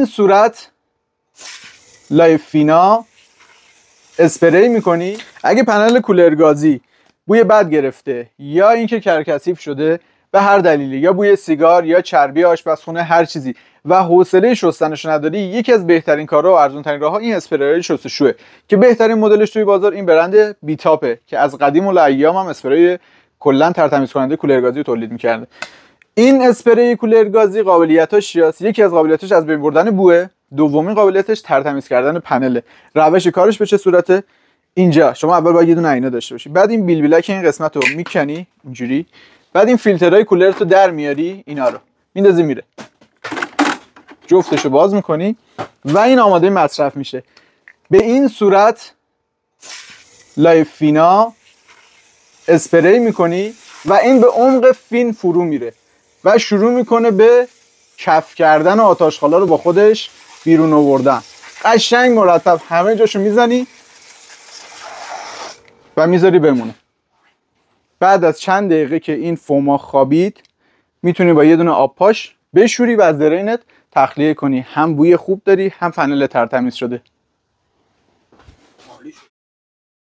این صورت لایف فینا اسپری میکنی. اگه پنل کولر گازی بوی بد گرفته یا اینکه کرکسیف شده به هر دلیلی، یا بوی سیگار یا چربی آشپزخونه، هر چیزی، و حوصله شستنش نداری، یکی از بهترین کارها و ارزون ترین راهها این اسپری شستشوئه که بهترین مدلش توی بازار این برند بیتاپه که از قدیم الایام هم اسپری کلا ترتمیز کننده کولر گازی رو تولید می‌کرده. این اسپری کولر گازی قابلیتاش چیاست؟ یکی از قابلیتاش از بین بردن بوئه، دومین قابلیتش ترتمیز کردن پنله. روش کارش به چه صورته؟ اینجا شما اول باید یه دونه آینه داشته باشی، بعد این بیلبیلک این قسمت رو میکنی اینجوری، بعد این فیلترهای کولرت رو در میاری، اینا رو میندازی میره، جفتش رو باز میکنی و این آماده مصرف میشه. به این صورت لایف فینا اسپری میکنی و این به عمق فین فرو میره و شروع میکنه به کف کردن آتشخالا رو با خودش بیرون آوردن. قشنگ مرتب همه جاشو میزنی و میذاری بمونه. بعد از چند دقیقه که این فوما خوابید میتونی با یه دونه آب پاش بشوری و از درینت تخلیه کنی. هم بوی خوب داری، هم فنل ترتمیز شده.